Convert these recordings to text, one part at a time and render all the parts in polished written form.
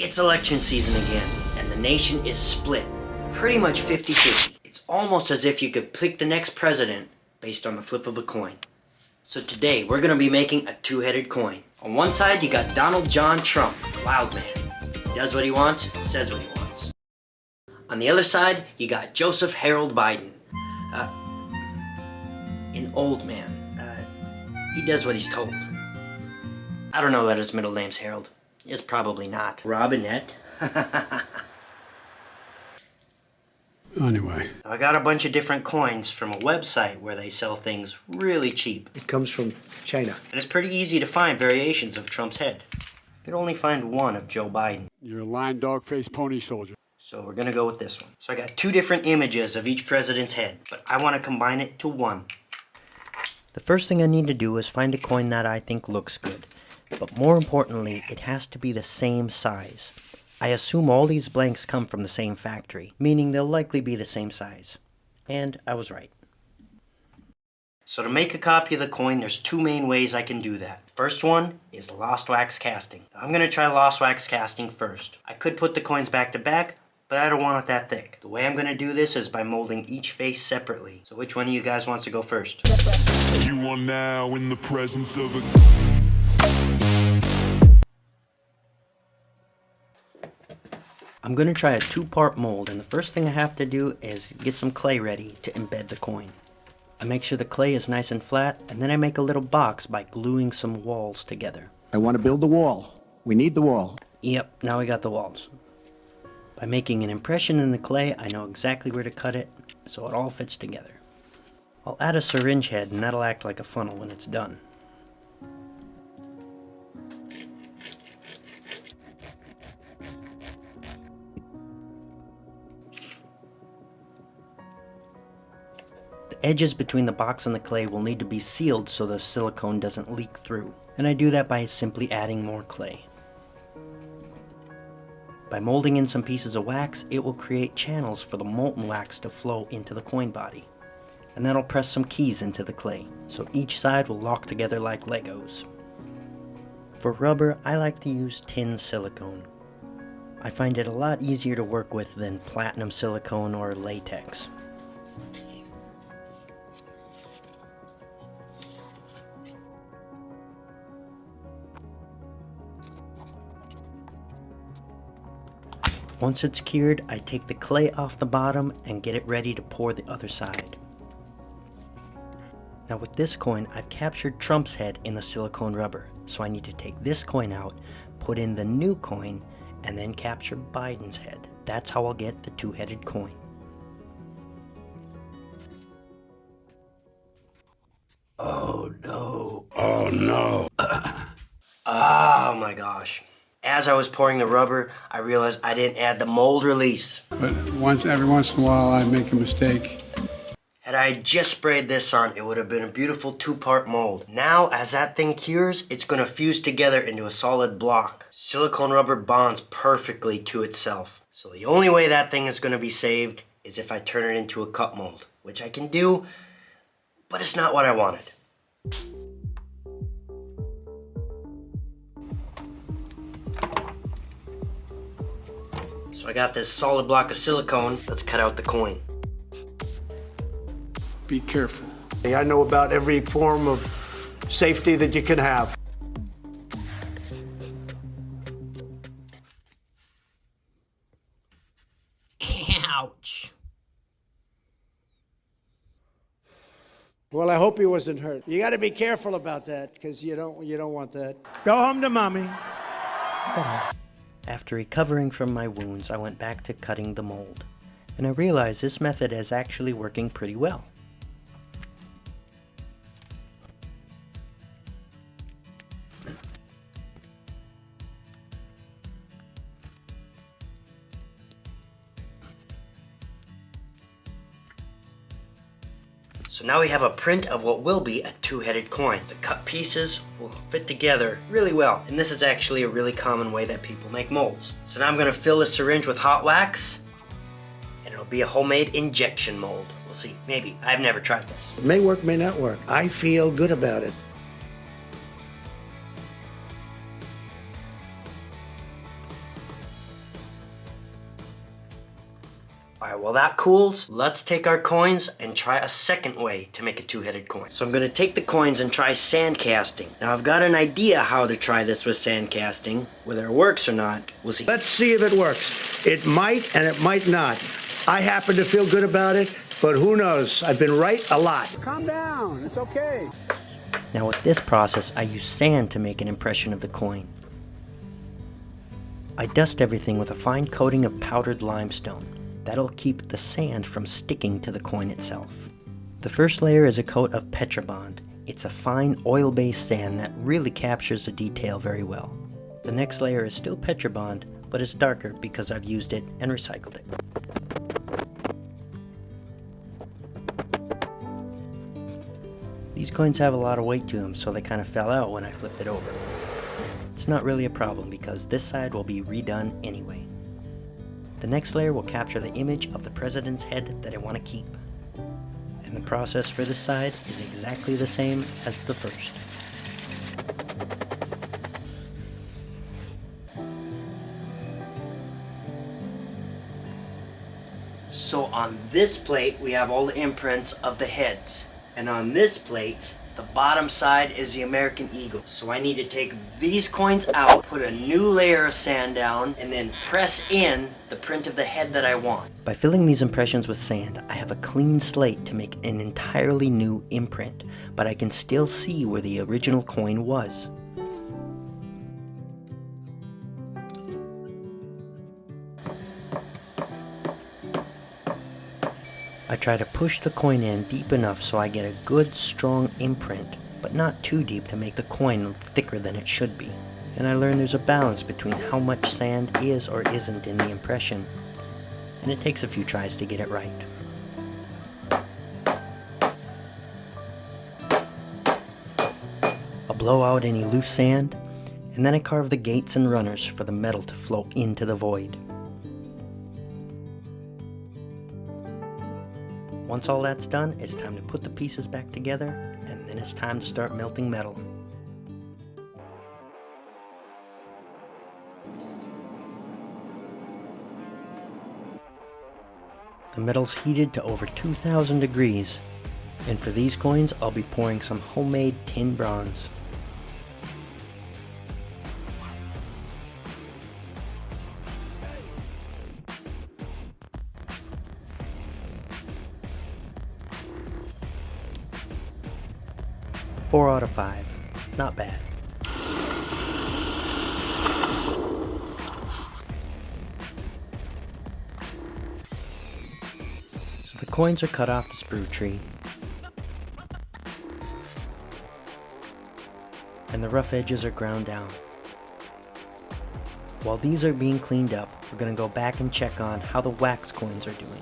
It's election season again, and the nation is split. Pretty much 50-50. It's almost as if you could pick the next president based on the flip of a coin. So today, we're gonna be making a two-headed coin. On one side, you got Donald John Trump, the wild man. He does what he wants, says what he wants. On the other side, you got Joseph Harold Biden. An old man. He does what he's told. I don't know that his middle name's Harold. It's probably not. Robinette? Anyway. I got a bunch of different coins from a website where they sell things really cheap. It comes from China. And it's pretty easy to find variations of Trump's head. I could only find one of Joe Biden. You're a lying dog-faced pony soldier. So we're gonna go with this one. So I got two different images of each president's head, but I want to combine it to one. The first thing I need to do is find a coin that I think looks good. But more importantly, it has to be the same size. I assume all these blanks come from the same factory, meaning they'll likely be the same size. And I was right. So to make a copy of the coin, there's two main ways I can do that. First one is lost wax casting. I'm gonna try lost wax casting first. I could put the coins back to back, but I don't want it that thick. The way I'm gonna do this is by molding each face separately. So which one of you guys wants to go first? You are now in the presence of a... I'm gonna try a two-part mold, and the first thing I have to do is get some clay ready to embed the coin. I make sure the clay is nice and flat, and then I make a little box by gluing some walls together. I want to build the wall. We need the wall. Yep, now we got the walls. By making an impression in the clay, I know exactly where to cut it, so it all fits together. I'll add a syringe head, and that'll act like a funnel when it's done. The edges between the box and the clay will need to be sealed so the silicone doesn't leak through, and I do that by simply adding more clay. By molding in some pieces of wax, it will create channels for the molten wax to flow into the coin body, and that'll press some keys into the clay, so each side will lock together like Legos. For rubber, I like to use tin silicone. I find it a lot easier to work with than platinum silicone or latex. Once it's cured, I take the clay off the bottom and get it ready to pour the other side. Now with this coin, I've captured Trump's head in the silicone rubber, so I need to take this coin out, put in the new coin, and then capture Biden's head. That's how I'll get the two-headed coin. Oh no. Oh, no. Oh my gosh. As I was pouring the rubber, I realized I didn't add the mold release. But every once in a while, I make a mistake. Had I just sprayed this on, it would have been a beautiful two-part mold. Now, as that thing cures, it's going to fuse together into a solid block. Silicone rubber bonds perfectly to itself. So the only way that thing is going to be saved is if I turn it into a cup mold, which I can do, but it's not what I wanted. So I got this solid block of silicone. Let's cut out the coin. Be careful. I know about every form of safety that you can have. Ouch. Well, I hope he wasn't hurt. You got to be careful about that because you don't want that. Go home to mommy. After recovering from my wounds, I went back to cutting the mold, and I realized this method is actually working pretty well. So now we have a print of what will be a two-headed coin. The cut pieces will fit together really well, and this is actually a really common way that people make molds. So now I'm going to fill the syringe with hot wax, and it'll be a homemade injection mold. We'll see, maybe. I've never tried this. It may work, may not work. I feel good about it. Alright, while that cools, let's take our coins and try a second way to make a two-headed coin. So I'm going to take the coins and try sand casting. Now I've got an idea how to try this with sand casting. Whether it works or not, we'll see. Let's see if it works. It might and it might not. I happen to feel good about it, but who knows? I've been right a lot. Calm down. It's okay. Now with this process, I use sand to make an impression of the coin. I dust everything with a fine coating of powdered limestone. That'll keep the sand from sticking to the coin itself. The first layer is a coat of Petrobond. It's a fine oil-based sand that really captures the detail very well. The next layer is still Petrobond, but it's darker because I've used it and recycled it. These coins have a lot of weight to them, so they kind of fell out when I flipped it over. It's not really a problem because this side will be redone anyway. The next layer will capture the image of the president's head that I want to keep. And the process for this side is exactly the same as the first. So on this plate we have all the imprints of the heads. And on this plate, the bottom side is the American eagle. So I need to take these coins out, put a new layer of sand down, and then press in the print of the head that I want. By filling these impressions with sand, I have a clean slate to make an entirely new imprint, but I can still see where the original coin was. I try to push the coin in deep enough so I get a good strong imprint, but not too deep to make the coin look thicker than it should be. And I learn there's a balance between how much sand is or isn't in the impression, and it takes a few tries to get it right. I'll blow out any loose sand, and then I carve the gates and runners for the metal to flow into the void. Once all that's done, it's time to put the pieces back together, and then it's time to start melting metal. The metal's heated to over 2,000 degrees, and for these coins, I'll be pouring some homemade tin bronze. Four out of 5. Not bad. So the coins are cut off the sprue tree. And the rough edges are ground down. While these are being cleaned up, we're going to go back and check on how the wax coins are doing.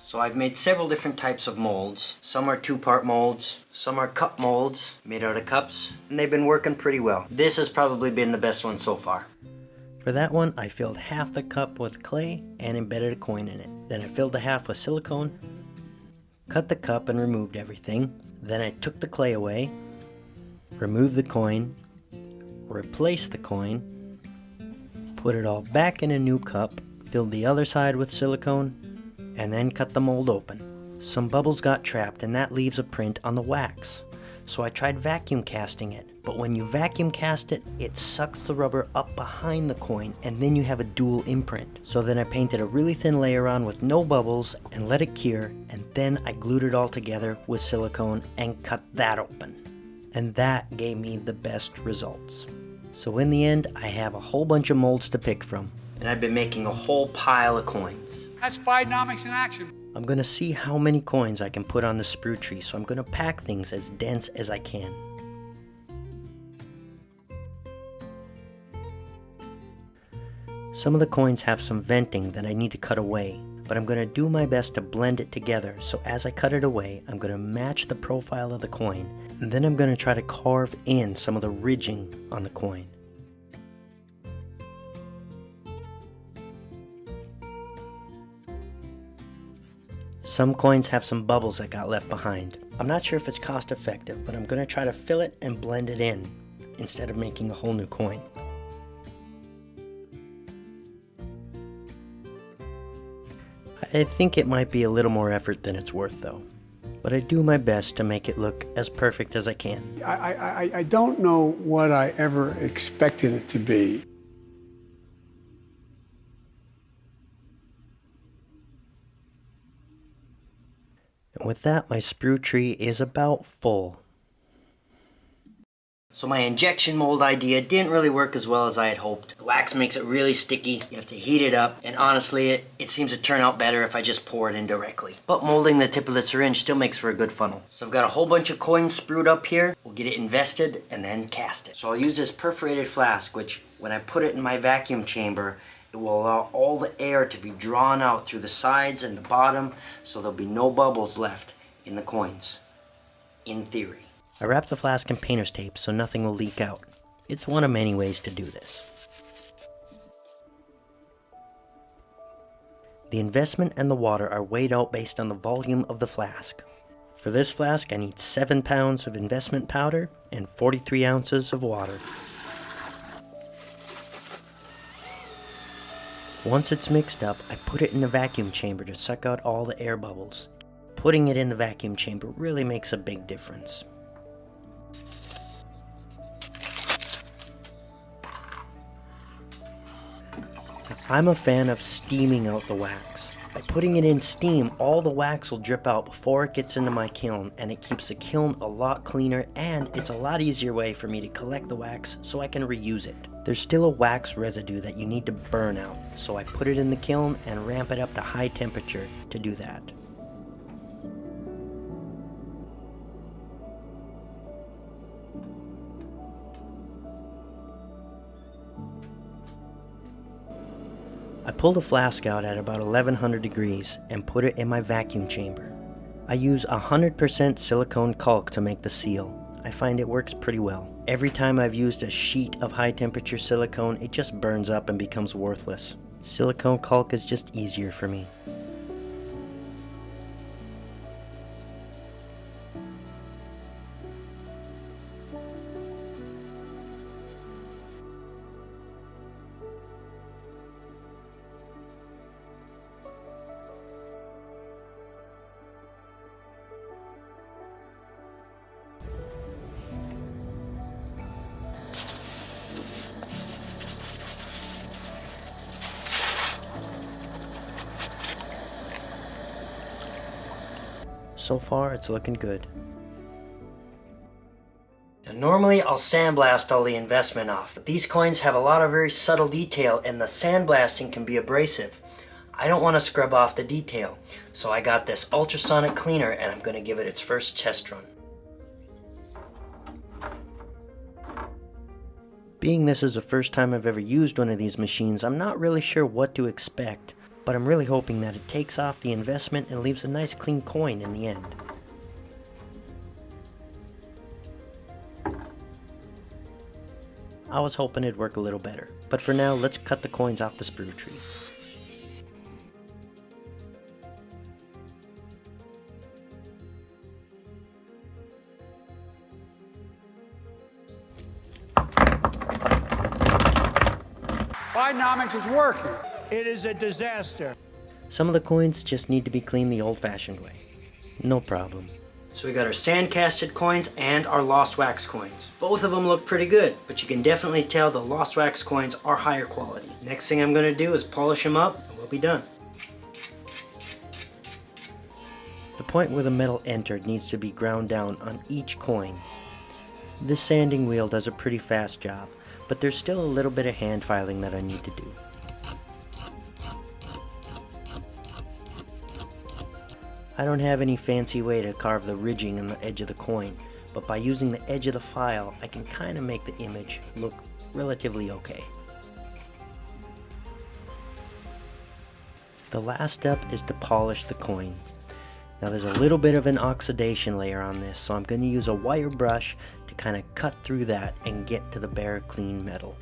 So I've made several different types of molds. Some are 2-part molds, some are cup molds made out of cups, and they've been working pretty well. This has probably been the best one so far. For that one, I filled half the cup with clay and embedded a coin in it. Then I filled the half with silicone, cut the cup and removed everything. Then I took the clay away, removed the coin, replaced the coin, put it all back in a new cup, filled the other side with silicone, and then cut the mold open. Some bubbles got trapped and that leaves a print on the wax. So I tried vacuum casting it, but when you vacuum cast it, it sucks the rubber up behind the coin and then you have a dual imprint. So then I painted a really thin layer on with no bubbles and let it cure, and then I glued it all together with silicone and cut that open. And that gave me the best results. So in the end, I have a whole bunch of molds to pick from. And I've been making a whole pile of coins. That's Bidenomics in action. I'm gonna see how many coins I can put on the sprue tree, so I'm gonna pack things as dense as I can. Some of the coins have some venting that I need to cut away, but I'm gonna do my best to blend it together, so as I cut it away, I'm gonna match the profile of the coin, and then I'm gonna try to carve in some of the ridging on the coin. Some coins have some bubbles that got left behind. I'm not sure if it's cost effective, but I'm going to try to fill it and blend it in instead of making a whole new coin. I think it might be a little more effort than it's worth though, but I do my best to make it look as perfect as I can. I don't know what I ever expected it to be. And with that, my sprue tree is about full. So my injection mold idea didn't really work as well as I had hoped. The wax makes it really sticky, you have to heat it up, and honestly, it seems to turn out better if I just pour it in directly. But molding the tip of the syringe still makes for a good funnel. So I've got a whole bunch of coins sprued up here. We'll get it invested and then cast it. So I'll use this perforated flask, which when I put it in my vacuum chamber, it will allow all the air to be drawn out through the sides and the bottom, so there'll be no bubbles left in the coins, in theory. I wrap the flask in painter's tape so nothing will leak out. It's one of many ways to do this. The investment and the water are weighed out based on the volume of the flask. For this flask, I need 7 pounds of investment powder and 43 ounces of water. Once it's mixed up, I put it in the vacuum chamber to suck out all the air bubbles. Putting it in the vacuum chamber really makes a big difference. I'm a fan of steaming out the wax. By putting it in steam, all the wax will drip out before it gets into my kiln, and it keeps the kiln a lot cleaner, and it's a lot easier way for me to collect the wax so I can reuse it. There's still a wax residue that you need to burn out, so I put it in the kiln and ramp it up to high temperature to do that. I pull the flask out at about 1100 degrees and put it in my vacuum chamber. I use 100% silicone caulk to make the seal. I find it works pretty well. Every time I've used a sheet of high temperature silicone, it just burns up and becomes worthless. Silicone caulk is just easier for me. So far, it's looking good. Now, normally, I'll sandblast all the investment off, but these coins have a lot of very subtle detail, and the sandblasting can be abrasive. I don't want to scrub off the detail, so I got this ultrasonic cleaner, and I'm going to give it its first test run. Being this is the first time I've ever used one of these machines, I'm not really sure what to expect, but I'm really hoping that it takes off the investment and leaves a nice clean coin in the end. I was hoping it'd work a little better, but for now, let's cut the coins off the sprue tree. Bidenomics is working. It is a disaster. Some of the coins just need to be cleaned the old-fashioned way. No problem. So we got our sand-casted coins and our lost wax coins. Both of them look pretty good, but you can definitely tell the lost wax coins are higher quality. Next thing I'm going to do is polish them up and we'll be done. The point where the metal entered needs to be ground down on each coin. This sanding wheel does a pretty fast job, but there's still a little bit of hand filing that I need to do. I don't have any fancy way to carve the ridging on the edge of the coin, but by using the edge of the file, I can kind of make the image look relatively okay. The last step is to polish the coin. Now there's a little bit of an oxidation layer on this, so I'm going to use a wire brush to kind of cut through that and get to the bare clean metal.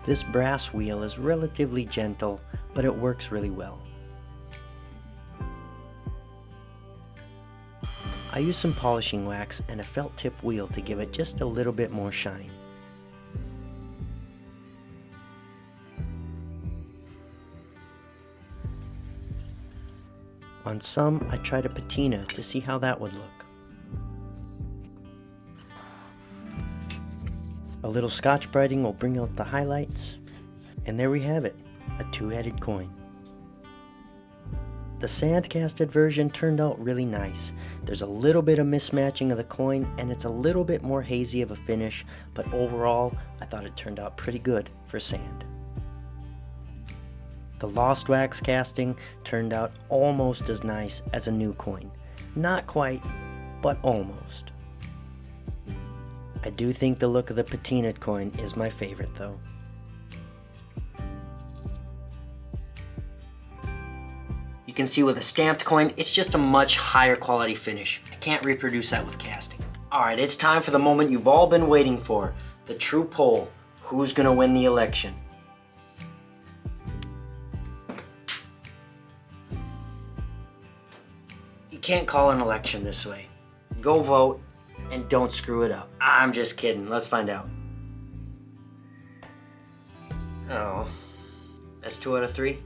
This brass wheel is relatively gentle, but it works really well. I used some polishing wax and a felt tip wheel to give it just a little bit more shine. On some, I tried a patina to see how that would look. A little Scotch-Briting will bring out the highlights, and there we have it, a two-headed coin. The sand-casted version turned out really nice. There's a little bit of mismatching of the coin, and it's a little bit more hazy of a finish, but overall, I thought it turned out pretty good for sand. The lost wax casting turned out almost as nice as a new coin. Not quite, but almost. I do think the look of the patinaed coin is my favorite though. You can see with a stamped coin, it's just a much higher quality finish. I can't reproduce that with casting. Alright, it's time for the moment you've all been waiting for. The true poll. Who's gonna win the election? You can't call an election this way. Go vote and don't screw it up. I'm just kidding. Let's find out. Oh, that's 2 out of 3?